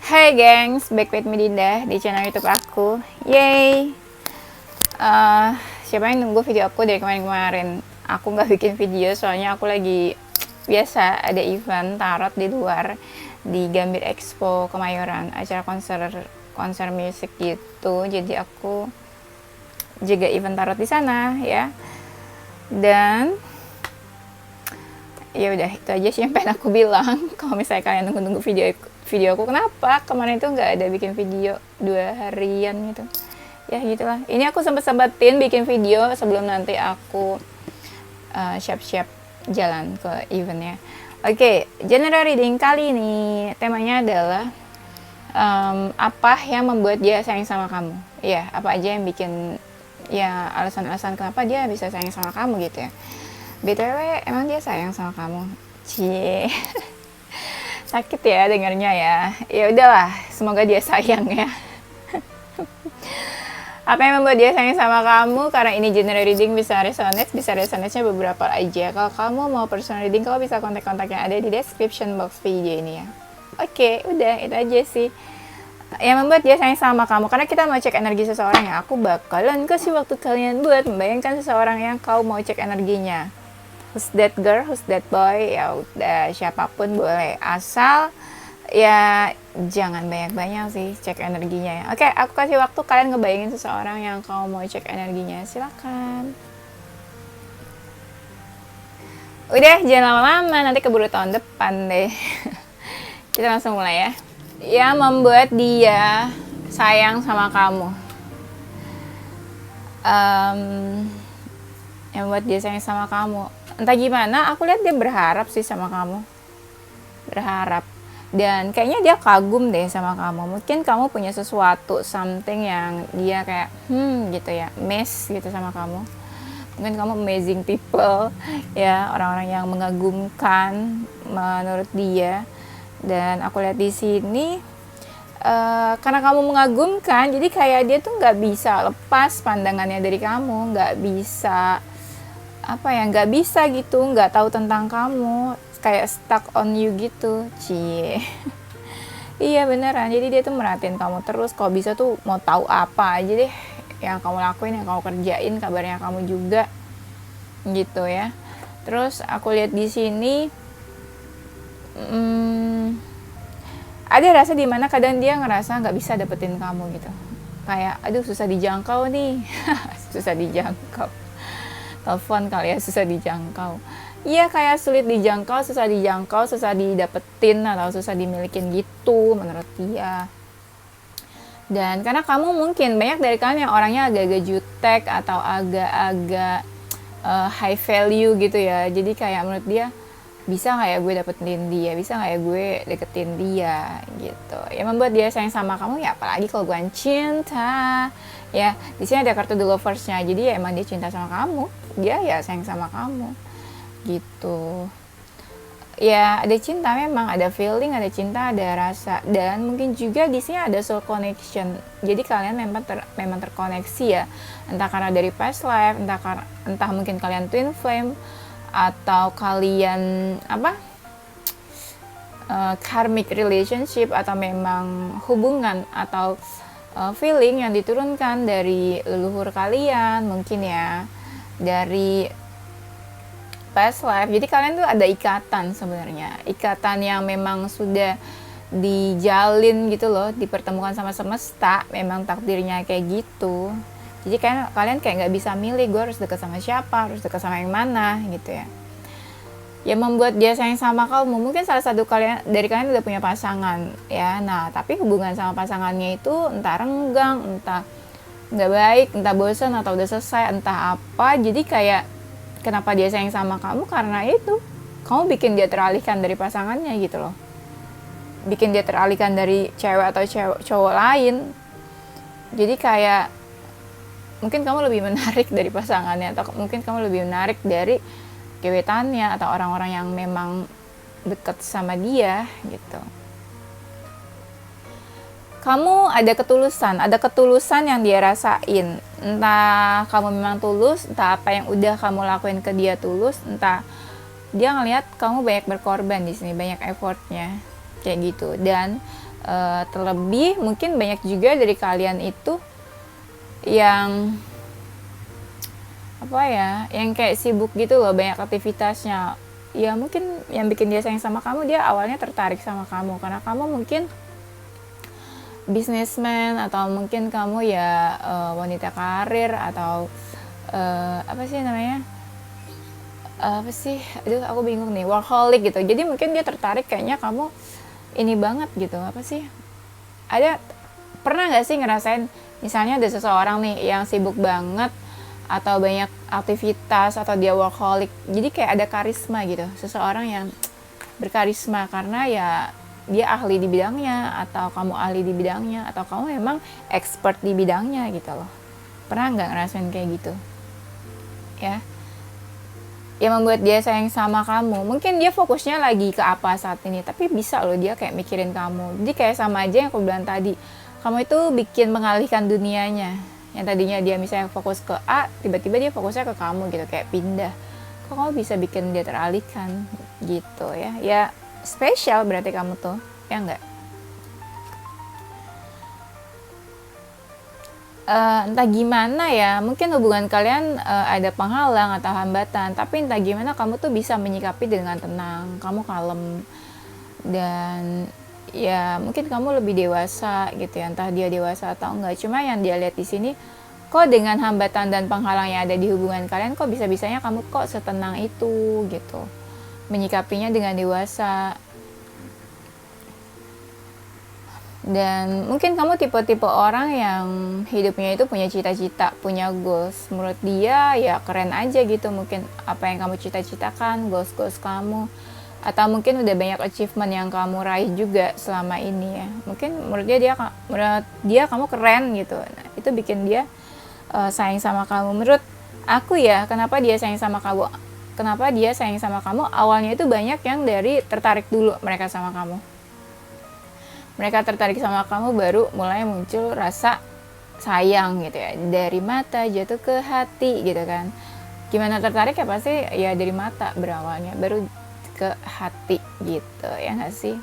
Hai gengs, back with me Dinda di channel YouTube aku. Yay! Siapa yang nunggu video aku dari kemarin-kemarin? Aku nggak bikin video soalnya aku lagi biasa ada event tarot di luar di Gambir Expo Kemayoran, acara konser musik gitu. Jadi aku jaga event tarot di sana ya. Dan ya udah itu aja sih yang pengen aku bilang. Kalau misalnya kalian nunggu video aku, kenapa kemarin itu nggak ada bikin video 2 harian gitu ya, gitulah. Ini aku sempetin bikin video sebelum nanti aku siap-siap jalan ke eventnya. Oke, general reading kali ini temanya adalah apa yang membuat dia sayang sama kamu ya, apa aja yang bikin ya alasan-alasan kenapa dia bisa sayang sama kamu gitu ya. BTW, emang dia sayang sama kamu? Cie. Sakit ya dengarnya ya. Ya udahlah, semoga dia sayang ya. Apa yang membuat dia sayang sama kamu? Karena ini general reading, bisa resonate-nya beberapa aja. Kalau kamu mau personal reading, kamu bisa kontak-kontak yang ada di description box video ini ya. Oke, udah itu aja sih yang membuat dia sayang sama kamu. Karena kita mau cek energi seseorang ya, aku bakalan kasih waktu kalian buat membayangkan seseorang yang kau mau cek energinya. Who's that girl, who's that boy, ya udah siapapun boleh, asal ya jangan banyak-banyak sih cek energinya ya. Oke, aku kasih waktu kalian ngebayangin seseorang yang kamu mau cek energinya, silakan. Udah, jangan lama-lama, nanti keburu tahun depan deh. Kita langsung mulai ya. Yang membuat dia sayang sama kamu. Yang membuat dia sayang sama kamu, entah gimana, aku lihat dia berharap sih sama kamu, berharap, dan kayaknya dia kagum deh sama kamu. Mungkin kamu punya sesuatu, something yang dia kayak gitu ya, miss gitu sama kamu. Mungkin kamu amazing people ya, orang-orang yang mengagumkan menurut dia. Dan aku lihat di sini karena kamu mengagumkan, jadi kayak dia tuh nggak bisa lepas pandangannya dari kamu, nggak bisa nggak bisa gitu, nggak tahu tentang kamu, kayak stuck on you gitu, cie. Iya beneran, jadi dia tuh merhatiin kamu terus, kalau bisa tuh mau tahu apa aja deh yang kamu lakuin, yang kamu kerjain, kabarnya kamu juga gitu ya. Terus aku lihat di sini ada rasa dimana kadang dia ngerasa nggak bisa dapetin kamu gitu, kayak aduh susah dijangkau nih. Susah dijangkau, telepon kali ya, susah dijangkau. Iya, kayak sulit dijangkau, susah didapetin atau susah dimilikin gitu menurut dia. Dan karena kamu mungkin banyak dari kalian yang orangnya agak-agak jutek atau agak-agak high value gitu ya. Jadi kayak menurut dia, bisa nggak ya gue dapetin dia, bisa nggak ya gue deketin dia gitu. Ya membuat dia sayang sama kamu ya, apalagi kalau gue cinta. Ya, di sini ada kartu The Lovers-nya. Jadi ya emang dia cinta sama kamu. Dia ya sayang sama kamu. Gitu. Ya, ada cinta memang, ada feeling, ada cinta, ada rasa, dan mungkin juga di sini ada soul connection. Jadi kalian memang terkoneksi ya. Entah karena dari past life, entah mungkin kalian twin flame, atau kalian karmic relationship, atau memang hubungan atau feeling yang diturunkan dari leluhur kalian mungkin ya, dari past life. Jadi kalian tuh ada ikatan sebenarnya, ikatan yang memang sudah dijalin gitu loh, dipertemukan sama semesta, memang takdirnya kayak gitu. Jadi kalian kayak nggak bisa milih, gue harus deket sama siapa, harus deket sama yang mana gitu ya. Ya membuat dia sayang sama kamu, mungkin salah satu dari kalian udah punya pasangan ya. Nah, tapi hubungan sama pasangannya itu entah renggang, entah nggak baik, entah bosan, atau udah selesai, entah apa. Jadi kayak kenapa dia sayang sama kamu, karena itu kamu bikin dia teralihkan dari pasangannya gitu loh, bikin dia teralihkan dari cewek atau cowok lain. Jadi kayak mungkin kamu lebih menarik dari pasangannya, atau mungkin kamu lebih menarik dari gebetannya atau orang-orang yang memang deket sama dia gitu. Kamu ada ketulusan yang dia rasain. Entah kamu memang tulus, entah apa yang udah kamu lakuin ke dia tulus, entah dia ngelihat kamu banyak berkorban di sini, banyak effortnya kayak gitu. Dan Terlebih mungkin banyak juga dari kalian itu yang yang kayak sibuk gitu loh, banyak aktivitasnya. Ya mungkin yang bikin dia sayang sama kamu, dia awalnya tertarik sama kamu karena kamu mungkin businessman, atau mungkin kamu ya wanita karir, atau aku bingung nih, workaholic gitu. Jadi mungkin dia tertarik, kayaknya kamu ini banget gitu, pernah nggak sih ngerasain misalnya ada seseorang nih yang sibuk banget atau banyak aktivitas, atau dia workaholic, jadi kayak ada karisma gitu, seseorang yang berkarisma karena ya dia ahli di bidangnya, atau kamu ahli di bidangnya, atau kamu memang expert di bidangnya gitu loh. Pernah nggak ngerasain kayak gitu ya? Yang membuat dia sayang sama kamu, mungkin dia fokusnya lagi ke apa saat ini, tapi bisa loh dia kayak mikirin kamu. Jadi kayak sama aja yang aku bilang tadi, kamu itu bikin mengalihkan dunianya. Yang tadinya dia misalnya fokus ke A, tiba-tiba dia fokusnya ke kamu gitu, kayak pindah. Kok kamu bisa bikin dia teralihkan gitu ya? Ya spesial berarti kamu tuh, ya enggak? Entah gimana ya, mungkin hubungan kalian ada penghalang atau hambatan, tapi entah gimana kamu tuh bisa menyikapi dengan tenang, kamu kalem, dan ya mungkin kamu lebih dewasa gitu ya, entah dia dewasa atau enggak. Cuma yang dia lihat di sini, kok dengan hambatan dan penghalang yang ada di hubungan kalian, kok bisa-bisanya kamu kok setenang itu gitu, menyikapinya dengan dewasa. Dan mungkin kamu tipe-tipe orang yang hidupnya itu punya cita-cita, punya goals. Menurut dia ya keren aja gitu, mungkin apa yang kamu cita-citakan, goals-goals kamu. Atau mungkin udah banyak achievement yang kamu raih juga selama ini ya. Mungkin menurut dia kamu keren gitu. Nah, itu bikin dia sayang sama kamu. Menurut aku ya, kenapa dia sayang sama kamu? Kenapa dia sayang sama kamu? Awalnya itu banyak yang dari tertarik dulu mereka sama kamu. Mereka tertarik sama kamu, baru mulai muncul rasa sayang gitu ya, dari mata jatuh ke hati gitu kan. Gimana tertarik ya, pasti ya dari mata berawalnya, baru ke hati gitu ya nggak sih?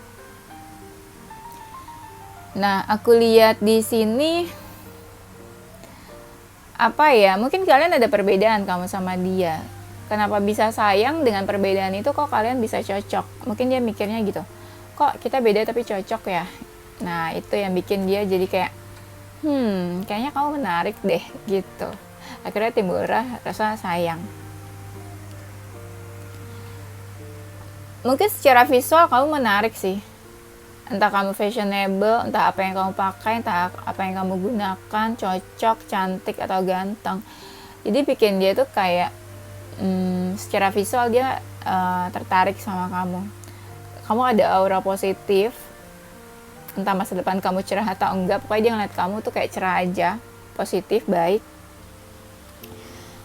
Nah, aku lihat di sini mungkin kalian ada perbedaan kamu sama dia. Kenapa bisa sayang dengan perbedaan itu, kok kalian bisa cocok? Mungkin dia mikirnya gitu, kok kita beda tapi cocok ya. Nah, itu yang bikin dia jadi kayak kayaknya kamu menarik deh gitu. Akhirnya timbul rasa sayang. Mungkin secara visual kamu menarik sih, entah kamu fashionable, entah apa yang kamu pakai, entah apa yang kamu gunakan, cocok, cantik, atau ganteng. Jadi bikin dia tuh kayak secara visual dia tertarik sama kamu. Kamu ada aura positif, entah masa depan kamu cerah atau enggak, pokoknya dia ngeliat kamu tuh kayak cerah aja, positif, baik.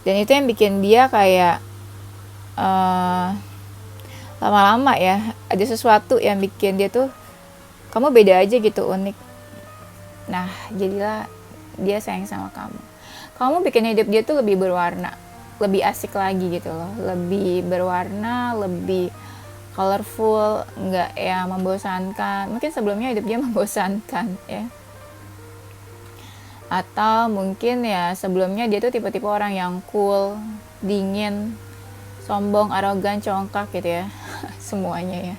Dan itu yang bikin dia kayak lama-lama ya, ada sesuatu yang bikin dia tuh, kamu beda aja gitu, unik. Nah, jadilah dia sayang sama kamu. Kamu bikin hidup dia tuh lebih berwarna, lebih asik lagi gitu loh, lebih berwarna, lebih colorful, nggak ya membosankan. Mungkin sebelumnya hidup dia membosankan ya, atau mungkin ya sebelumnya dia tuh tipe-tipe orang yang cool, dingin, sombong, arogan, congkak gitu ya. Semuanya ya.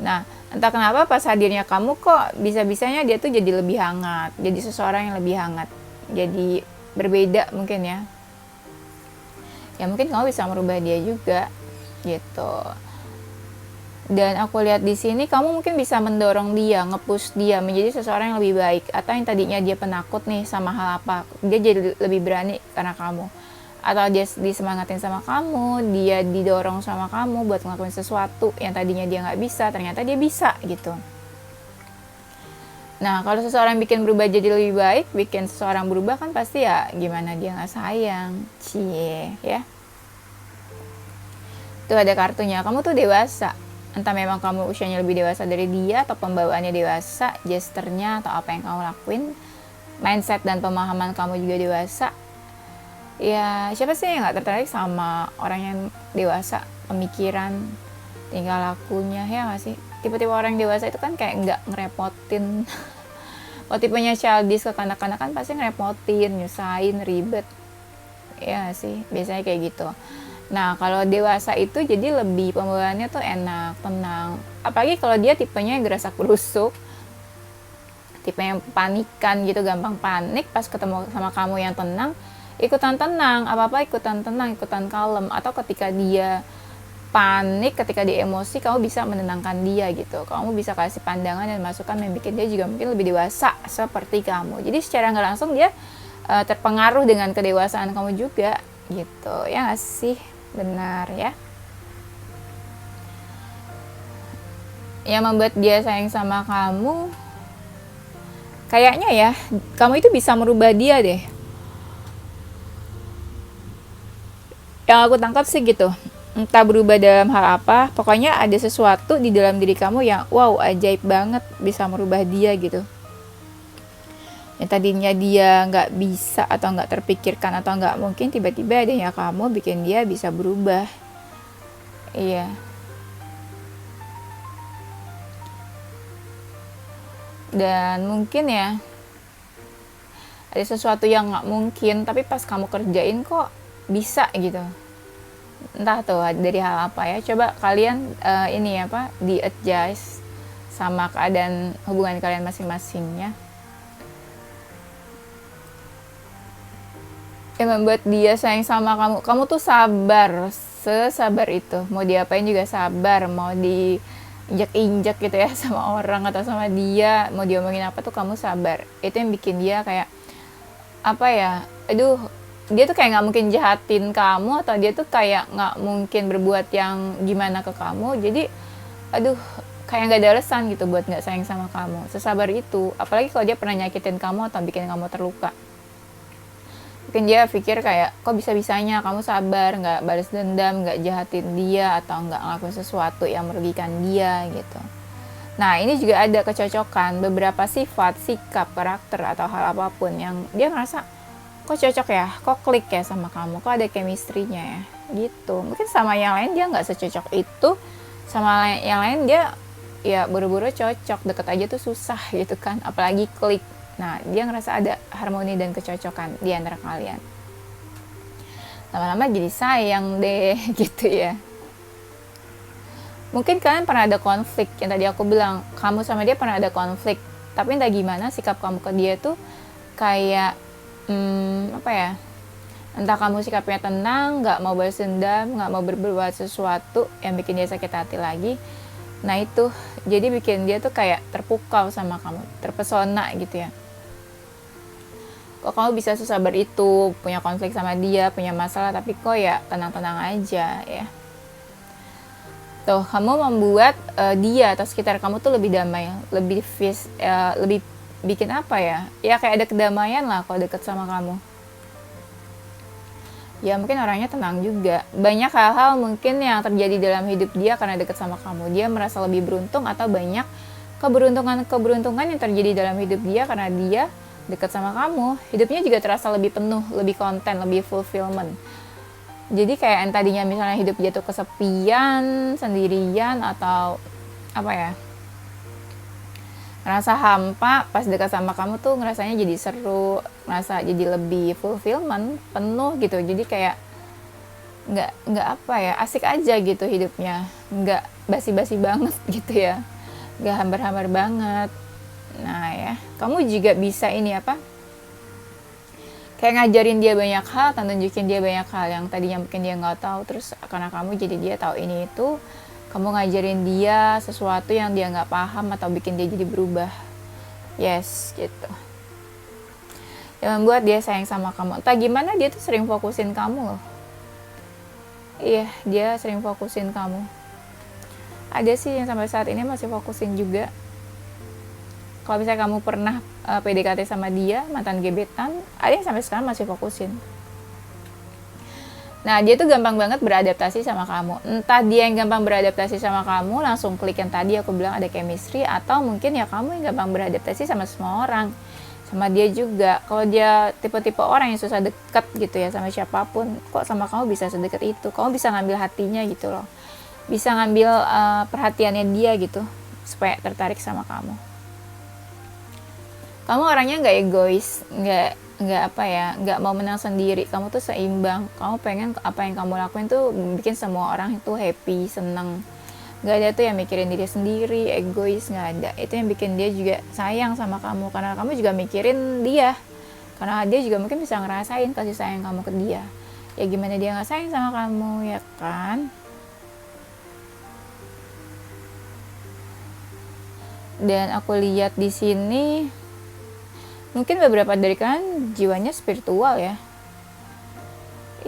Nah, entah kenapa pas hadirnya kamu, kok bisa-bisanya dia tuh jadi lebih hangat, jadi seseorang yang lebih hangat, jadi berbeda mungkin ya. Ya mungkin kamu bisa merubah dia juga gitu. Dan aku lihat di sini kamu mungkin bisa mendorong dia, nge-push dia menjadi seseorang yang lebih baik. Atau yang tadinya dia penakut nih sama hal apa, dia jadi lebih berani karena kamu. Atau dia disemangatin sama kamu, dia didorong sama kamu buat ngelakuin sesuatu yang tadinya dia nggak bisa, ternyata dia bisa gitu. Nah, kalau seseorang bikin berubah jadi lebih baik, bikin seseorang berubah kan pasti ya gimana dia nggak sayang, cie ya. Tuh ada kartunya, kamu tuh dewasa. Entah memang kamu usianya lebih dewasa dari dia, atau pembawaannya dewasa, gesternya, atau apa yang kamu lakuin, mindset dan pemahaman kamu juga dewasa. Ya siapa sih yang gak tertarik sama orang yang dewasa, pemikiran, tingkah lakunya, ya gak sih? tipe-tipe orang dewasa itu kan kayak nggak ngerepotin. Kalau tipenya childish ke kanak-kanak kan pasti ngerepotin, nyusahin, ribet. Ya sih, biasanya kayak gitu. Nah, kalau dewasa itu jadi lebih pembawaannya tuh enak, tenang. Apalagi kalau dia tipenya gerasak gerusuk, tipe yang panikan gitu, gampang panik pas ketemu sama kamu yang tenang, ikutan tenang, apa-apa ikutan tenang, ikutan kalem. Atau ketika dia panik, ketika dia emosi, kamu bisa menenangkan dia gitu. Kamu bisa kasih pandangan dan masukan yang bikin dia juga mungkin lebih dewasa seperti kamu. Jadi secara nggak langsung dia terpengaruh dengan kedewasaan kamu juga gitu. Ya nggak sih? Benar ya. Yang membuat dia sayang sama kamu, kayaknya ya, kamu itu bisa merubah dia deh. Yang aku tangkap sih gitu. Entah berubah dalam hal apa, pokoknya ada sesuatu di dalam diri kamu yang wow, ajaib banget bisa merubah dia gitu. Yang tadinya dia nggak bisa atau nggak terpikirkan atau nggak mungkin, tiba-tiba adanya kamu bikin dia bisa berubah. Iya. Dan mungkin ya, ada sesuatu yang nggak mungkin, tapi pas kamu kerjain kok bisa gitu. Entah tuh dari hal apa ya. Coba kalian ini apa, di-adjust sama keadaan hubungan kalian masing-masingnya. Yang membuat dia sayang sama kamu, kamu tuh sabar, sesabar itu. Mau diapain juga sabar, mau diinjak-injak gitu ya sama orang atau sama dia, mau diomongin apa tuh kamu sabar. Itu yang bikin dia kayak apa ya, aduh, dia tuh kayak nggak mungkin jahatin kamu, atau dia tuh kayak nggak mungkin berbuat yang gimana ke kamu. Jadi aduh, kayak nggak ada alasan gitu buat nggak sayang sama kamu. Sesabar itu, apalagi kalau dia pernah nyakitin kamu atau bikin kamu terluka. Mungkin dia pikir kayak, kok bisa-bisanya kamu sabar, nggak balas dendam, nggak jahatin dia, atau nggak ngelakuin sesuatu yang merugikan dia gitu. Nah, ini juga ada kecocokan, beberapa sifat, sikap, karakter, atau hal apapun yang dia ngerasa, kok cocok ya, kok klik ya sama kamu, kok ada chemistry-nya ya, gitu. Mungkin sama yang lain dia nggak secocok itu, sama yang lain dia ya buru-buru cocok, deket aja tuh susah gitu kan, apalagi klik. Nah, dia ngerasa ada harmoni dan kecocokan di antara kalian. Lama-lama jadi sayang deh, gitu ya. Mungkin kalian pernah ada konflik, yang tadi aku bilang, kamu sama dia pernah ada konflik. Tapi entah gimana sikap kamu ke dia tuh kayak, apa ya, entah kamu sikapnya tenang, gak mau balas dendam, gak mau berbuat sesuatu yang bikin dia sakit hati lagi. Nah itu, jadi bikin dia tuh kayak terpukau sama kamu, terpesona gitu ya. Kok kamu bisa sesabar itu, punya konflik sama dia, punya masalah, tapi kok ya tenang-tenang aja ya. Tuh, kamu membuat dia atau sekitar kamu tuh lebih damai, lebih lebih bikin apa ya? Ya kayak ada kedamaian lah kalau deket sama kamu. Ya mungkin orangnya tenang juga. Banyak hal-hal mungkin yang terjadi dalam hidup dia karena deket sama kamu. Dia merasa lebih beruntung, atau banyak keberuntungan yang terjadi dalam hidup dia karena dia dekat sama kamu. Hidupnya juga terasa lebih penuh, lebih konten, lebih fulfillment. Jadi kayak yang tadinya misalnya hidup dia tuh kesepian, sendirian, atau apa ya, ngerasa hampa, pas dekat sama kamu tuh ngerasanya jadi seru, ngerasa jadi lebih fulfillment, penuh gitu. Jadi kayak nggak apa ya, asik aja gitu hidupnya, nggak basi-basi banget gitu ya, nggak hambar-hambar banget. Nah ya, kamu juga bisa ini apa, kayak ngajarin dia banyak hal, atau tunjukin dia banyak hal yang tadinya mungkin dia nggak tahu, terus karena kamu jadi dia tahu ini itu. Kamu ngajarin dia sesuatu yang dia nggak paham, atau bikin dia jadi berubah. Yes, gitu. Yang membuat dia sayang sama kamu. Entah gimana dia tuh sering fokusin kamu loh. Iya, dia sering fokusin kamu. Ada sih yang sampai saat ini masih fokusin juga. Kalau misalnya kamu pernah PDKT sama dia, mantan gebetan, ada yang sampai sekarang masih fokusin. Nah, dia tuh gampang banget beradaptasi sama kamu. Entah dia yang gampang beradaptasi sama kamu, langsung klik yang tadi aku bilang ada chemistry, atau mungkin ya kamu yang gampang beradaptasi sama semua orang. Sama dia juga. Kalau dia tipe-tipe orang yang susah deket gitu ya sama siapapun, kok sama kamu bisa sedekat itu? Kamu bisa ngambil hatinya gitu loh. Bisa ngambil perhatiannya dia gitu. supaya tertarik sama kamu. Kamu orangnya nggak egois, nggak apa ya, nggak mau menang sendiri. Kamu tuh seimbang. Kamu pengen apa yang kamu lakuin tuh bikin semua orang itu happy, seneng. Nggak ada tuh yang mikirin diri sendiri, egois, nggak ada. Itu yang bikin dia juga sayang sama kamu, karena kamu juga mikirin dia. Karena dia juga mungkin bisa ngerasain kasih sayang kamu ke dia. Ya gimana dia nggak sayang sama kamu, ya kan? Dan aku lihat di sini mungkin beberapa dari kalian jiwanya spiritual ya.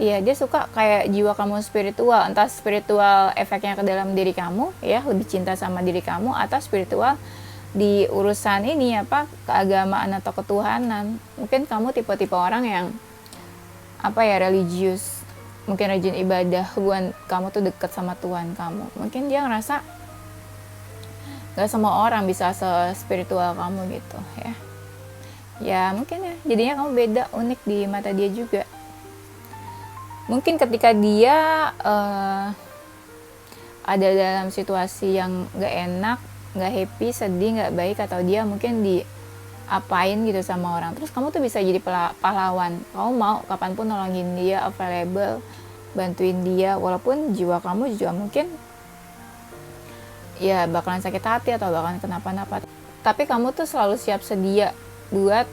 Iya, dia suka kayak jiwa kamu spiritual, entah spiritual efeknya ke dalam diri kamu ya, lebih cinta sama diri kamu, atau spiritual di urusan ini apa, keagamaan atau ketuhanan. Mungkin kamu tipe-tipe orang yang apa ya, religius, mungkin rajin ibadah, hubungan kamu tuh deket sama Tuhan kamu. Mungkin dia ngerasa gak semua orang bisa se-spiritual kamu gitu ya. Ya mungkin ya, jadinya kamu beda, unik di mata dia juga. Mungkin ketika dia ada dalam situasi yang gak enak, gak happy, sedih, gak baik, atau dia mungkin diapain gitu sama orang, terus kamu tuh bisa jadi pahlawan. Kamu mau kapanpun nolongin dia, available, bantuin dia, walaupun jiwa kamu juga mungkin ya bakalan sakit hati atau bakalan kenapa-napa, tapi kamu tuh selalu siap sedia buat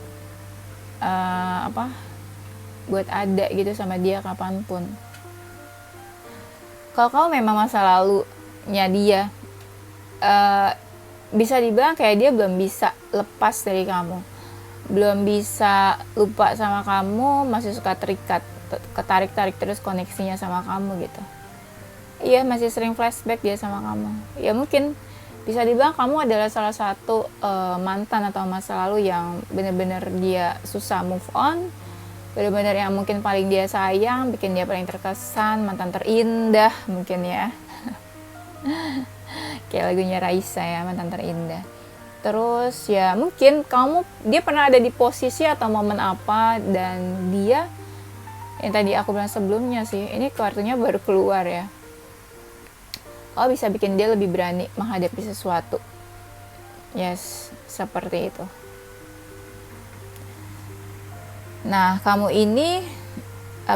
buat ada gitu sama dia kapanpun. Kalau kamu memang masa lalunya dia bisa dibilang kayak dia belum bisa lepas dari kamu, belum bisa lupa sama kamu, masih suka ketarik terus koneksinya sama kamu gitu. Iya, masih sering flashback dia sama kamu. Ya mungkin bisa dibilang kamu adalah salah satu mantan atau masa lalu yang benar-benar dia susah move on, benar-benar yang mungkin paling dia sayang, bikin dia paling terkesan, mantan terindah mungkin ya. Kayak lagunya Raisa ya, mantan terindah. Terus ya mungkin dia pernah ada di posisi atau momen apa, dan dia yang tadi aku bilang sebelumnya sih, ini kartunya baru keluar ya. Oh, bisa bikin dia lebih berani menghadapi sesuatu. Yes, seperti itu. Nah, kamu ini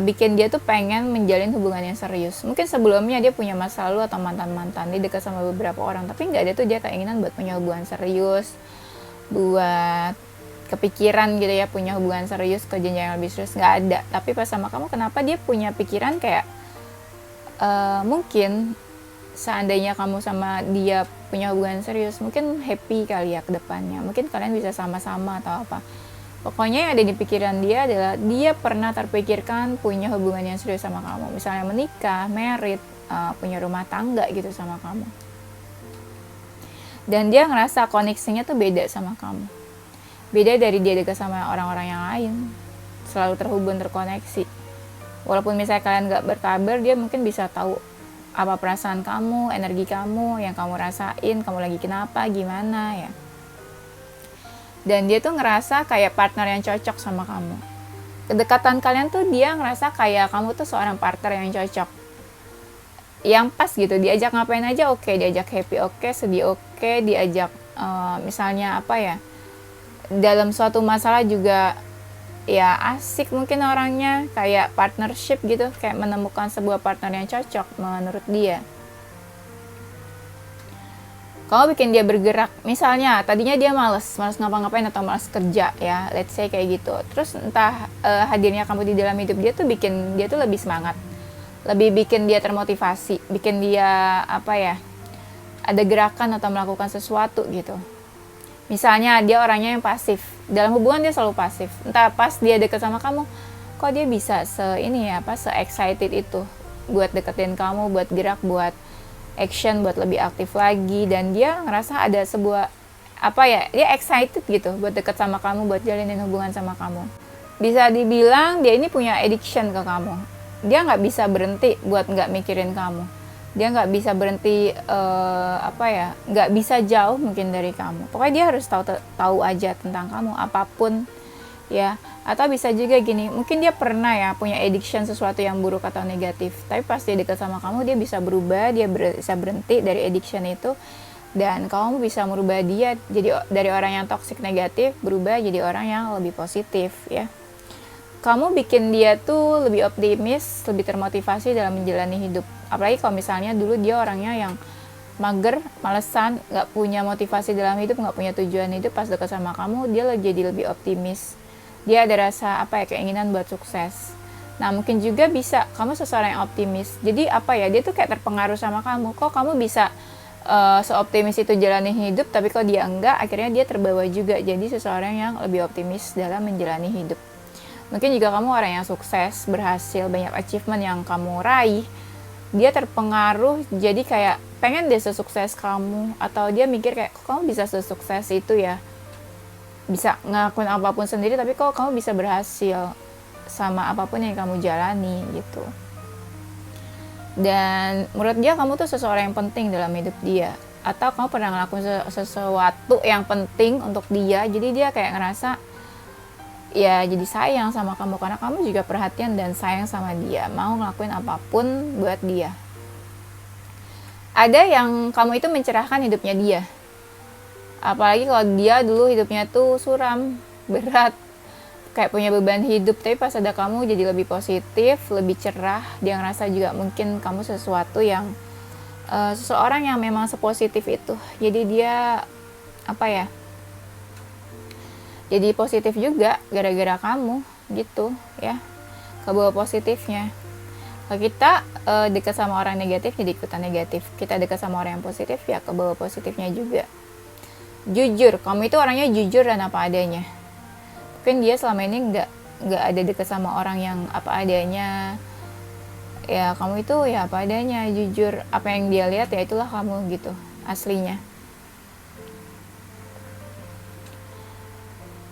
bikin dia tuh pengen menjalin hubungan yang serius. Mungkin sebelumnya dia punya masa lalu atau mantan-mantan, dia dekat sama beberapa orang, tapi nggak ada tuh dia keinginan buat punya hubungan serius, buat kepikiran gitu ya, punya hubungan serius ke jenjang yang lebih serius, nggak ada. Tapi pas sama kamu, kenapa dia punya pikiran kayak mungkin seandainya kamu sama dia punya hubungan serius, mungkin happy kali ya ke depannya. Mungkin kalian bisa sama-sama atau apa. Pokoknya yang ada di pikiran dia adalah dia pernah terpikirkan punya hubungan yang serius sama kamu. Misalnya menikah, married, punya rumah tangga gitu sama kamu. Dan dia ngerasa koneksinya tuh beda sama kamu. Beda dari dia dekat sama orang-orang yang lain. Selalu terhubung, terkoneksi. Walaupun misalnya kalian gak berkabar, dia mungkin bisa tahu apa perasaan kamu, energi kamu, yang kamu rasain, kamu lagi kenapa, gimana ya. Dan dia tuh ngerasa kayak partner yang cocok sama kamu. Kedekatan kalian tuh dia ngerasa kayak kamu tuh seorang partner yang cocok, yang pas gitu, diajak ngapain aja oke, diajak happy oke, sedih oke, diajak misalnya apa ya, dalam suatu masalah juga ya asik mungkin orangnya, kayak partnership gitu, kayak menemukan sebuah partner yang cocok menurut dia. Kamu bikin dia bergerak, misalnya tadinya dia males ngapa-ngapain atau males kerja ya, let's say kayak gitu. Terus entah hadirnya kamu di dalam hidup dia tuh bikin dia tuh lebih semangat, lebih bikin dia termotivasi, bikin dia apa ya, ada gerakan atau melakukan sesuatu gitu. Misalnya dia orangnya yang pasif, dalam hubungan dia selalu pasif. Entah pas dia deket sama kamu, kok dia bisa se-excited itu buat deketin kamu, buat gerak, buat action, buat lebih aktif lagi. Dan dia ngerasa ada sebuah dia excited gitu buat deket sama kamu, buat jalinin hubungan sama kamu. Bisa dibilang dia ini punya addiction ke kamu. Dia nggak bisa berhenti buat nggak mikirin kamu. Dia nggak bisa berhenti nggak bisa jauh mungkin dari kamu. Pokoknya dia harus tahu aja tentang kamu, apapun ya. Atau bisa juga gini, mungkin dia pernah ya punya addiction sesuatu yang buruk atau negatif, tapi pas dia dekat sama kamu dia bisa berubah, dia bisa berhenti dari addiction itu, dan kamu bisa merubah dia jadi dari orang yang toksik negatif berubah jadi orang yang lebih positif ya. Kamu bikin dia tuh lebih optimis, lebih termotivasi dalam menjalani hidup. Apalagi kalau misalnya dulu dia orangnya yang mager, malesan, nggak punya motivasi dalam hidup, nggak punya tujuan hidup, pas dekat sama kamu dia jadi lebih optimis. Dia ada rasa keinginan buat sukses. Nah mungkin juga bisa kamu seseorang yang optimis. Jadi dia tuh kayak terpengaruh sama kamu. Kok kamu bisa seoptimis itu jalani hidup, tapi kalau dia enggak, akhirnya dia terbawa juga jadi seseorang yang lebih optimis dalam menjalani hidup. Mungkin juga kamu orang yang sukses, berhasil, banyak achievement yang kamu raih, dia terpengaruh jadi kayak pengen dia sesukses kamu, atau dia mikir kayak kok kamu bisa sesukses itu ya, bisa ngelakuin apapun sendiri, tapi kok kamu bisa berhasil sama apapun yang kamu jalani gitu. Dan menurut dia kamu tuh seseorang yang penting dalam hidup dia, atau kamu pernah ngelakuin sesuatu yang penting untuk dia, jadi dia kayak ngerasa ya jadi sayang sama kamu karena kamu juga perhatian dan sayang sama dia, mau ngelakuin apapun buat dia. Ada yang kamu itu mencerahkan hidupnya dia, apalagi kalau dia dulu hidupnya tuh suram, berat, kayak punya beban hidup, tapi pas ada kamu jadi lebih positif, lebih cerah. Dia ngerasa juga mungkin kamu sesuatu yang seseorang yang memang sepositif itu, jadi dia jadi positif juga gara-gara kamu gitu ya, kebawa positifnya. Kalau kita dekat sama orang negatif jadi ikutan negatif, kita dekat sama orang yang positif ya kebawa positifnya juga. Jujur, kamu itu orangnya jujur dan apa adanya. Mungkin dia selama ini nggak ada dekat sama orang yang apa adanya ya, kamu itu ya apa adanya, jujur, apa yang dia lihat ya itulah kamu gitu aslinya.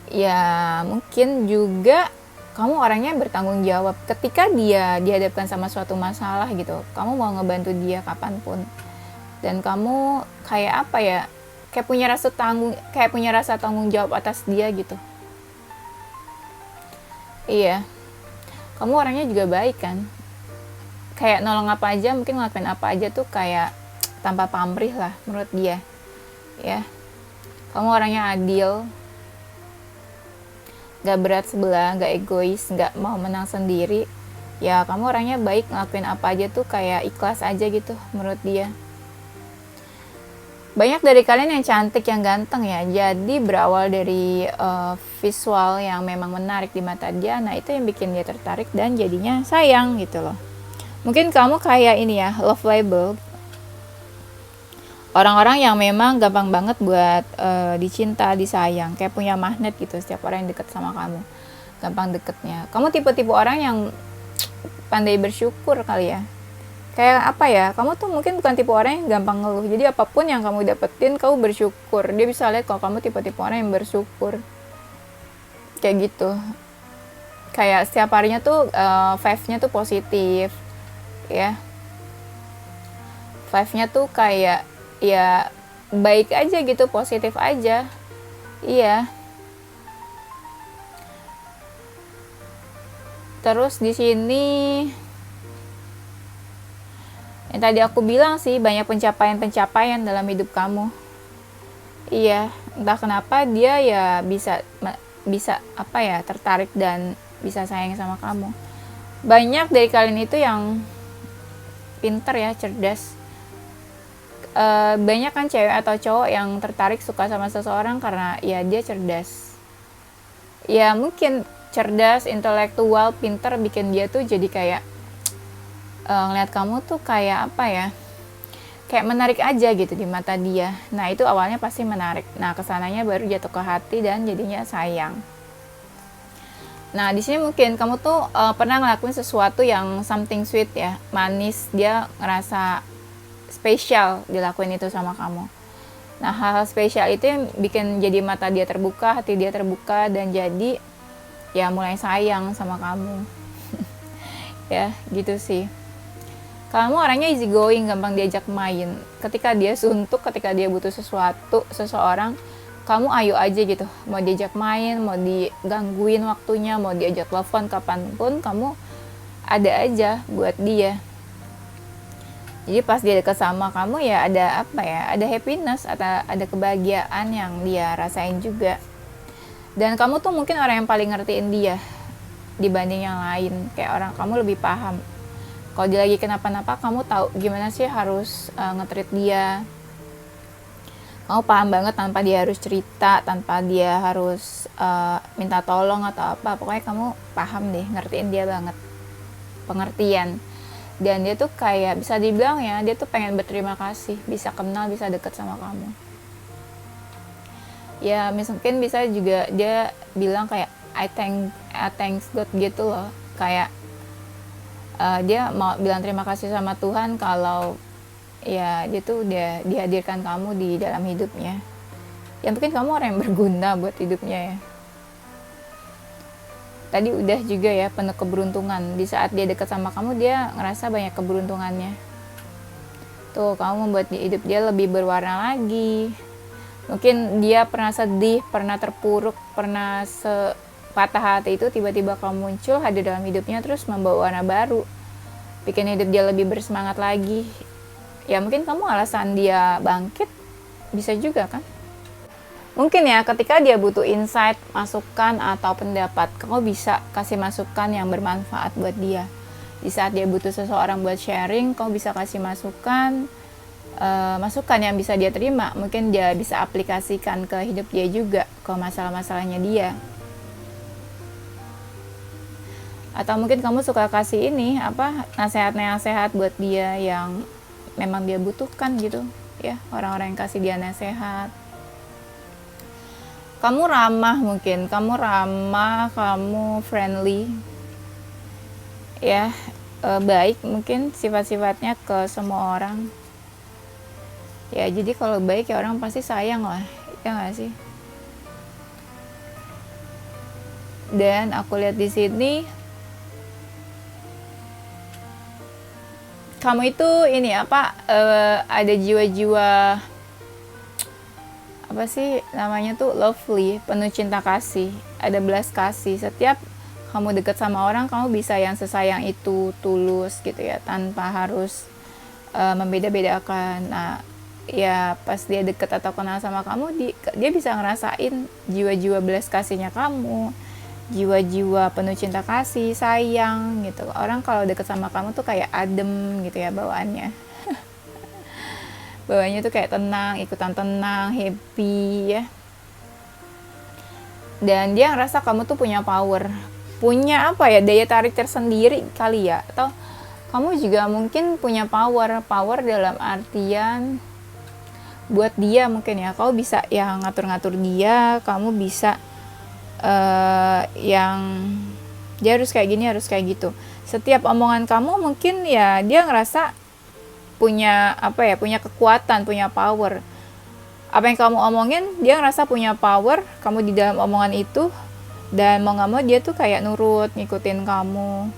Ya mungkin juga kamu orangnya bertanggung jawab ketika dia dihadapkan sama suatu masalah gitu, kamu mau ngebantu dia kapanpun, dan kamu kayak kayak punya rasa tanggung jawab atas dia gitu. Iya, kamu orangnya juga baik kan, kayak nolong apa aja, mungkin ngelakuin apa aja tuh kayak tanpa pamrih lah menurut dia ya. Kamu orangnya adil, gak berat sebelah, gak egois, gak mau menang sendiri ya. Kamu orangnya baik, ngelakuin apa aja tuh kayak ikhlas aja gitu menurut dia. Banyak dari kalian yang cantik, yang ganteng ya, jadi berawal dari visual yang memang menarik di mata dia. Nah itu yang bikin dia tertarik dan jadinya sayang gitu loh. Mungkin kamu kayak ini ya, love label, orang-orang yang memang gampang banget buat dicinta, disayang, kayak punya magnet gitu. Setiap orang yang deket sama kamu gampang deketnya. Kamu tipe-tipe orang yang pandai bersyukur kali ya, kayak kamu tuh mungkin bukan tipe orang yang gampang ngeluh, jadi apapun yang kamu dapetin kamu bersyukur. Dia bisa lihat kalau kamu tipe-tipe orang yang bersyukur kayak gitu, kayak setiap harinya tuh vibe-nya tuh positif ya, vibe-nya tuh kayak ya baik aja gitu, positif aja. Iya. Terus di sini yang tadi aku bilang sih, banyak pencapaian dalam hidup kamu. Iya, entah kenapa dia ya bisa tertarik dan bisa sayang sama kamu. Banyak dari kalian itu yang pinter ya, cerdas. Banyak kan cewek atau cowok yang tertarik suka sama seseorang karena ya dia cerdas. Ya mungkin cerdas, intelektual, pinter, bikin dia tuh jadi kayak ngeliat kamu tuh kayak kayak menarik aja gitu di mata dia. Nah itu awalnya pasti menarik, nah kesananya baru jatuh ke hati dan jadinya sayang. Nah di sini mungkin kamu tuh pernah ngelakuin sesuatu yang something sweet ya, manis, dia ngerasa spesial dilakuin itu sama kamu. Nah hal-hal spesial itu yang bikin jadi mata dia terbuka, hati dia terbuka, dan jadi ya mulai sayang sama kamu. Ya gitu sih. Kamu orangnya easy going, gampang diajak main. Ketika dia suntuk, ketika dia butuh seseorang, kamu ayo aja gitu. Mau diajak main, mau digangguin waktunya, mau diajak telepon kapanpun, kamu ada aja buat dia. Jadi pas dia dekat sama kamu ya ada apa ya, ada happiness atau ada kebahagiaan yang dia rasain juga. Dan kamu tuh mungkin orang yang paling ngertiin dia dibanding yang lain. Kayak orang kamu lebih paham. Kalau dia lagi kenapa-napa, kamu tahu gimana sih harus nge-treat dia. Kamu paham banget tanpa dia harus cerita, tanpa dia harus minta tolong atau apa. Pokoknya kamu paham deh, ngertiin dia banget. Pengertian. Dan dia tuh kayak bisa dibilang ya, dia tuh pengen berterima kasih, bisa kenal, bisa deket sama kamu. Ya mungkin bisa juga dia bilang kayak I thanks God gitu loh. Kayak dia mau bilang terima kasih sama Tuhan kalau ya dia tuh udah dihadirkan kamu di dalam hidupnya. Ya mungkin kamu orang yang berguna buat hidupnya ya. Tadi udah juga ya, penuh keberuntungan. Di saat dia dekat sama kamu, dia ngerasa banyak keberuntungannya. Tuh, kamu membuat hidup dia lebih berwarna lagi. Mungkin dia pernah sedih, pernah terpuruk, pernah patah hati, itu tiba-tiba kamu muncul, hadir dalam hidupnya, terus membawa warna baru. Bikin hidup dia lebih bersemangat lagi. Ya mungkin kamu alasan dia bangkit, bisa juga kan? Mungkin ya ketika dia butuh insight, masukan, atau pendapat, kamu bisa kasih masukan yang bermanfaat buat dia. Di saat dia butuh seseorang buat sharing, kamu bisa kasih masukan yang bisa dia terima. Mungkin dia bisa aplikasikan ke hidup dia juga, ke masalah-masalahnya dia. Atau mungkin kamu suka kasih nasihat-nasihat buat dia yang memang dia butuhkan gitu ya, orang-orang yang kasih dia nasihat. Kamu ramah mungkin, kamu friendly, ya, baik mungkin sifat-sifatnya ke semua orang. Ya jadi kalau baik ya orang pasti sayang lah, ya nggak sih? Dan aku lihat di sini, kamu itu ada jiwa-jiwa apa sih namanya tuh, lovely, penuh cinta kasih, ada belas kasih. Setiap kamu dekat sama orang, kamu bisa yang sesayang itu, tulus gitu ya, tanpa harus membeda-bedakan. Nah ya pas dia deket atau kenal sama kamu, dia bisa ngerasain jiwa-jiwa belas kasihnya kamu, jiwa-jiwa penuh cinta kasih, sayang gitu. Orang kalau deket sama kamu tuh kayak adem gitu ya bawaannya. Bawaannya tuh kayak tenang, ikutan tenang, happy ya. Dan dia ngerasa kamu tuh punya power, punya daya tarik tersendiri kali ya. Atau kamu juga mungkin punya power dalam artian buat dia mungkin ya. Kamu bisa yang ngatur-ngatur dia, kamu bisa yang dia harus kayak gini, harus kayak gitu. Setiap omongan kamu mungkin ya dia ngerasa punya kekuatan, punya power. Apa yang kamu omongin, dia ngerasa punya power, kamu di dalam omongan itu, dan mau gak mau dia tuh kayak nurut, ngikutin kamu.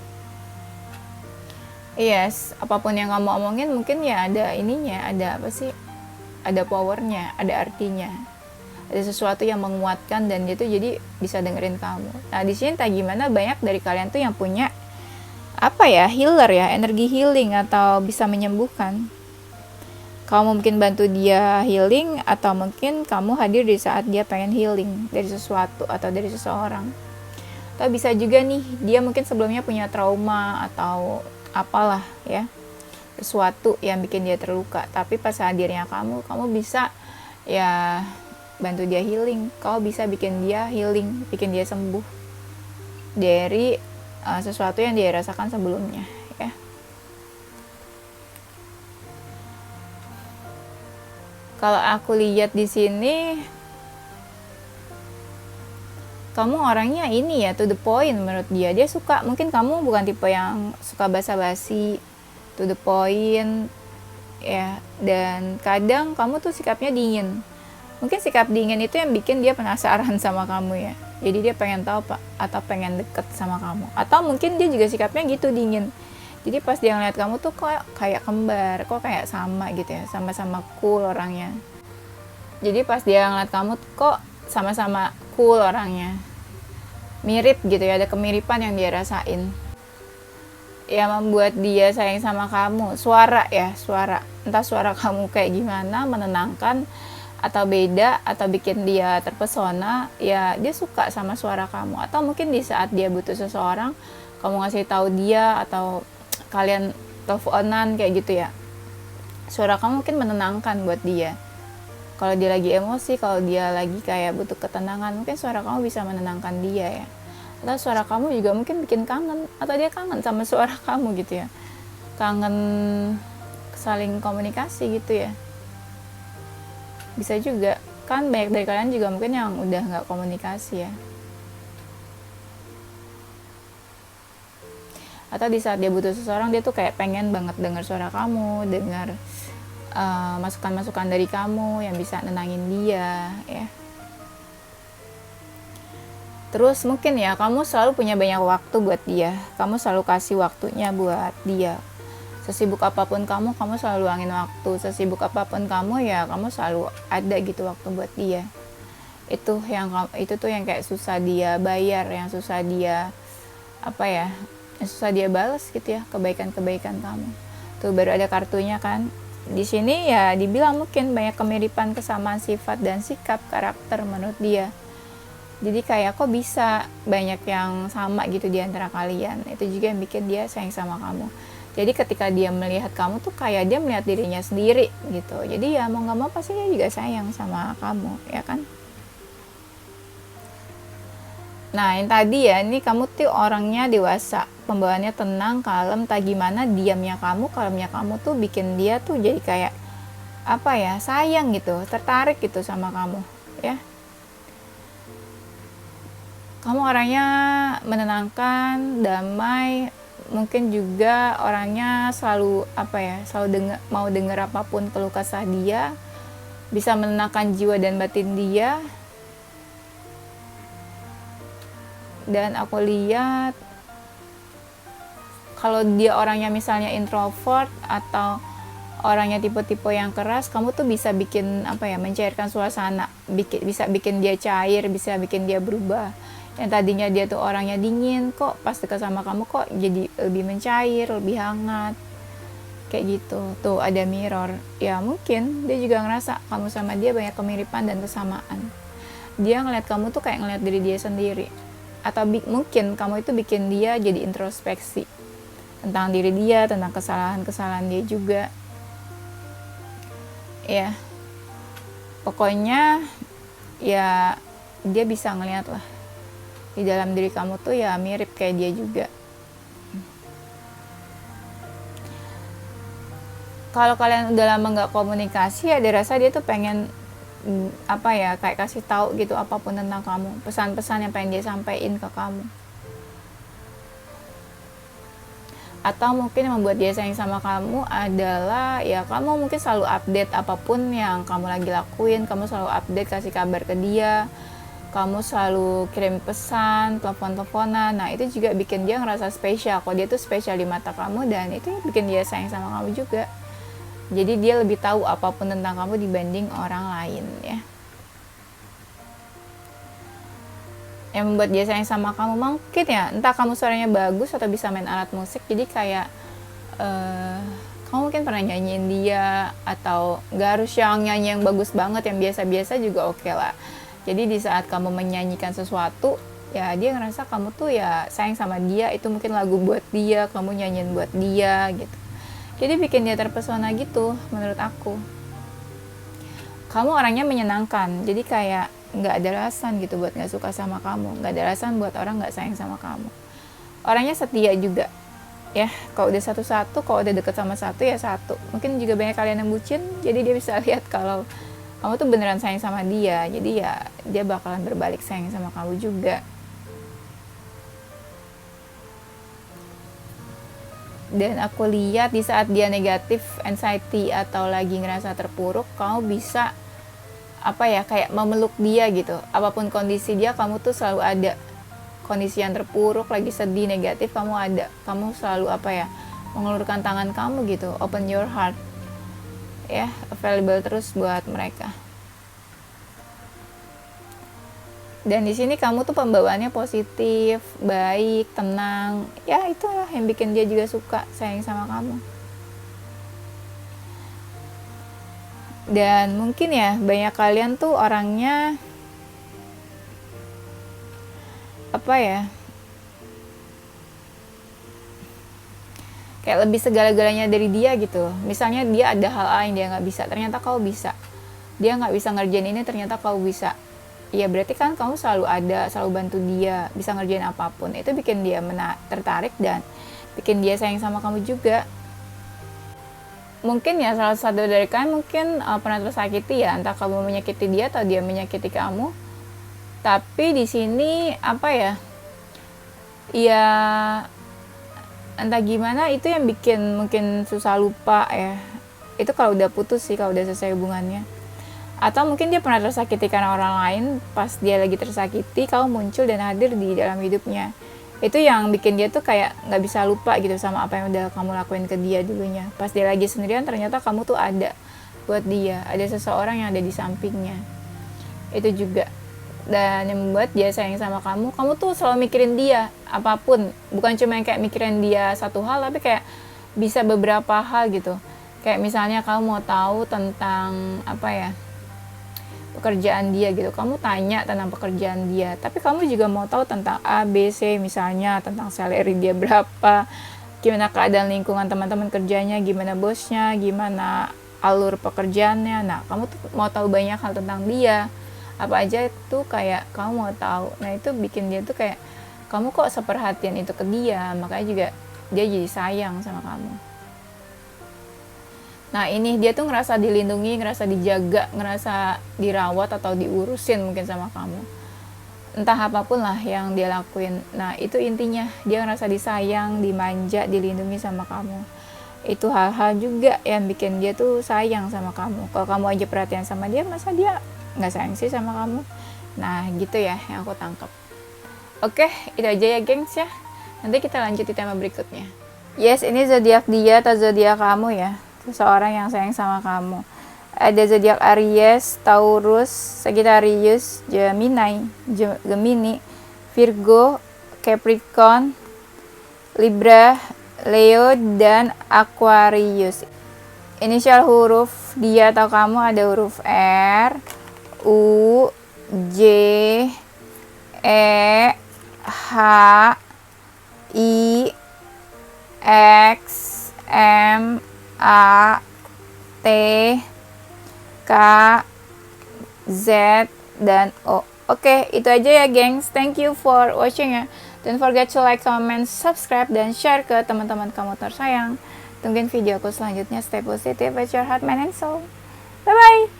Yes, apapun yang kamu omongin mungkin ya ada ininya, ada powernya, ada artinya. Ada sesuatu yang menguatkan dan dia tuh jadi bisa dengerin kamu. Nah di sini entah gimana banyak dari kalian tuh yang punya healer ya, energi healing atau bisa menyembuhkan. Kamu mungkin bantu dia healing, atau mungkin kamu hadir di saat dia pengen healing dari sesuatu atau dari seseorang. Atau bisa juga nih, dia mungkin sebelumnya punya trauma atau apalah ya, sesuatu yang bikin dia terluka. Tapi pas hadirnya kamu bisa ya bantu dia healing. Kamu bisa bikin dia healing, bikin dia sembuh dari sesuatu yang dia rasakan sebelumnya ya. Kalau aku lihat di sini, kamu orangnya ini ya, to the point menurut dia. Dia suka, mungkin kamu bukan tipe yang suka basa-basi, to the point ya. Dan kadang kamu tuh sikapnya dingin. Mungkin sikap dingin itu yang bikin dia penasaran sama kamu ya. Jadi dia pengen tahu atau pengen deket sama kamu. Atau mungkin dia juga sikapnya gitu, dingin. Jadi pas dia ngeliat kamu tuh kok kayak kembar, kok kayak sama gitu ya, sama-sama cool orangnya. Jadi pas dia ngeliat kamu tuh kok sama-sama cool orangnya. Mirip gitu ya, ada kemiripan yang dia rasain. yang membuat dia sayang sama kamu, suara ya, suara, entah suara kamu kayak gimana, menenangkan atau beda, atau bikin dia terpesona, ya dia suka sama suara kamu. Atau mungkin di saat dia butuh seseorang, kamu ngasih tahu dia, atau kalian teleponan kayak gitu ya, suara kamu mungkin menenangkan buat dia. Kalau dia lagi emosi, kalau dia lagi kayak butuh ketenangan, mungkin suara kamu bisa menenangkan dia ya. Atau suara kamu juga mungkin bikin kangen, atau dia kangen sama suara kamu gitu ya, kangen saling komunikasi gitu ya, bisa juga kan. Banyak dari kalian juga mungkin yang udah nggak komunikasi ya. Atau di saat dia butuh seseorang, dia tuh kayak pengen banget dengar suara kamu, dengar masukan-masukan dari kamu yang bisa nenangin dia ya. Terus mungkin ya, kamu selalu punya banyak waktu buat dia, kamu selalu kasih waktunya buat dia. Sesibuk apapun kamu selalu luangin waktu. Sesibuk apapun kamu ya, kamu selalu ada gitu waktu buat dia. Itu tuh yang kayak susah dia bayar, yang susah dia yang susah dia balas gitu ya, kebaikan-kebaikan kamu. Tuh baru ada kartunya kan. Di sini ya dibilang mungkin banyak kemiripan, kesamaan sifat dan sikap karakter menurut dia. Jadi kayak kok bisa banyak yang sama gitu di antara kalian. Itu juga yang bikin dia sayang sama kamu. Jadi ketika dia melihat kamu tuh kayak dia melihat dirinya sendiri gitu. Jadi ya mau gak mau pasti dia juga sayang sama kamu, ya kan. Nah yang tadi ya, ini kamu tuh orangnya dewasa, pembawaannya tenang, kalem. Tak gimana diamnya kamu, kalemnya kamu tuh bikin dia tuh jadi kayak sayang gitu, tertarik gitu sama kamu ya. Kamu orangnya menenangkan, damai, mungkin juga orangnya selalu mau dengar apapun keluh kesah dia, bisa menenangkan jiwa dan batin dia. Dan aku lihat kalau dia orangnya misalnya introvert atau orangnya tipe-tipe yang keras, kamu tuh bisa bikin mencairkan suasana, bisa bikin dia cair, bisa bikin dia berubah. Yang tadinya dia tuh orangnya dingin, kok pas dekat sama kamu kok jadi lebih mencair, lebih hangat kayak gitu. Tuh ada mirror ya, mungkin dia juga ngerasa kamu sama dia banyak kemiripan dan kesamaan. Dia ngeliat kamu tuh kayak ngeliat diri dia sendiri. Atau mungkin kamu itu bikin dia jadi introspeksi tentang diri dia, tentang kesalahan-kesalahan dia juga ya. Pokoknya ya dia bisa ngeliat lah di dalam diri kamu tuh ya mirip kayak dia juga. Kalau kalian udah lama nggak komunikasi, ada rasa dia tuh pengen kayak kasih tahu gitu apapun tentang kamu, pesan-pesan yang pengen dia sampaikan ke kamu. Atau mungkin yang membuat dia sayang sama kamu adalah ya kamu mungkin selalu update apapun yang kamu lagi lakuin, kamu selalu update, kasih kabar ke dia, kamu selalu kirim pesan, telepon-teleponan. Nah itu juga bikin dia ngerasa spesial, kok dia tuh spesial di mata kamu, dan itu bikin dia sayang sama kamu juga. Jadi dia lebih tahu apapun tentang kamu dibanding orang lain ya. Yang membuat dia sayang sama kamu mungkin ya, entah kamu suaranya bagus atau bisa main alat musik, jadi kayak kamu mungkin pernah nyanyiin dia, atau gak harus yang nyanyi yang bagus banget, yang biasa-biasa juga oke lah. Jadi di saat kamu menyanyikan sesuatu ya, dia ngerasa kamu tuh ya sayang sama dia, itu mungkin lagu buat dia, kamu nyanyiin buat dia gitu. Jadi bikin dia terpesona gitu menurut aku. Kamu orangnya menyenangkan, jadi kayak nggak ada alasan gitu buat nggak suka sama kamu, nggak ada alasan buat orang nggak sayang sama kamu. Orangnya setia juga ya, kalau udah satu-satu, kalau udah deket sama satu ya satu. Mungkin juga banyak kalian yang bucin, jadi dia bisa lihat kalau kamu tuh beneran sayang sama dia, jadi ya dia bakalan berbalik sayang sama kamu juga. Dan aku lihat di saat dia negatif, anxiety atau lagi ngerasa terpuruk, kamu bisa kayak memeluk dia gitu. Apapun kondisi dia, kamu tuh selalu ada. Kondisi yang terpuruk, lagi sedih, negatif, kamu ada. Kamu selalu mengulurkan tangan kamu gitu, open your heart ya, available terus buat mereka. Dan di sini kamu tuh pembawaannya positif, baik, tenang. Ya itulah yang bikin dia juga suka, sayang sama kamu. Dan mungkin ya banyak kalian tuh orangnya apa ya, kayak lebih segala-galanya dari dia gitu. Misalnya dia ada hal A yang dia nggak bisa, ternyata kau bisa. Dia nggak bisa ngerjain ini, ternyata kau bisa. Ya berarti kan kamu selalu ada, selalu bantu dia, bisa ngerjain apapun. Itu bikin dia tertarik dan bikin dia sayang sama kamu juga. Mungkin ya salah satu dari kalian mungkin pernah tersakiti ya, entah kamu menyakiti dia atau dia menyakiti kamu. Tapi di sini apa ya? Ya entah gimana itu yang bikin mungkin susah lupa ya. Itu kalau udah putus sih, kalau udah selesai hubungannya. Atau mungkin dia pernah tersakiti karena orang lain, pas dia lagi tersakiti kamu muncul dan hadir di dalam hidupnya. Itu yang bikin dia tuh kayak gak bisa lupa gitu sama apa yang udah kamu lakuin ke dia dulunya. Pas dia lagi sendirian ternyata kamu tuh ada buat dia, ada seseorang yang ada di sampingnya. Itu juga. Dan yang membuat dia sayang sama kamu tuh selalu mikirin dia apapun, bukan cuma yang kayak mikirin dia satu hal, tapi kayak bisa beberapa hal gitu. Kayak misalnya kamu mau tahu tentang apa ya, pekerjaan dia gitu, kamu tanya tentang pekerjaan dia, tapi kamu juga mau tahu tentang A, B, C, misalnya tentang salary dia berapa, gimana keadaan lingkungan teman-teman kerjanya, gimana bosnya, gimana alur pekerjaannya. Nah kamu tuh mau tahu banyak hal tentang dia, apa aja itu kayak kamu mau tahu. Nah itu bikin dia tuh kayak kamu kok seperhatian itu ke dia, makanya juga dia jadi sayang sama kamu. Nah ini dia tuh ngerasa dilindungi, ngerasa dijaga, ngerasa dirawat atau diurusin mungkin sama kamu. Entah apapun lah yang dia lakuin. Nah itu intinya, dia ngerasa disayang, dimanja, dilindungi sama kamu. Itu hal-hal juga yang bikin dia tuh sayang sama kamu. Kalau kamu aja perhatian sama dia, masa dia nggak sayang sih sama kamu? Nah gitu ya yang aku tangkap. Oke, itu aja ya gengs ya. Nanti kita lanjut di tema berikutnya. Yes, ini zodiak dia atau zodiak kamu ya. Seseorang yang sayang sama kamu. Ada zodiak Aries, Taurus, Sagittarius, Gemini, Virgo, Capricorn, Libra, Leo, dan Aquarius. Inisial huruf dia atau kamu ada huruf R, U, J, E, H, I, X, M, A, T, K, Z, dan O. Oke, itu aja ya gengs. Thank you for watching ya. Don't forget to like, comment, subscribe, dan share ke teman-teman kamu tersayang. Tungguin video aku selanjutnya. Stay positive with your heart, mind, and soul. Bye-bye!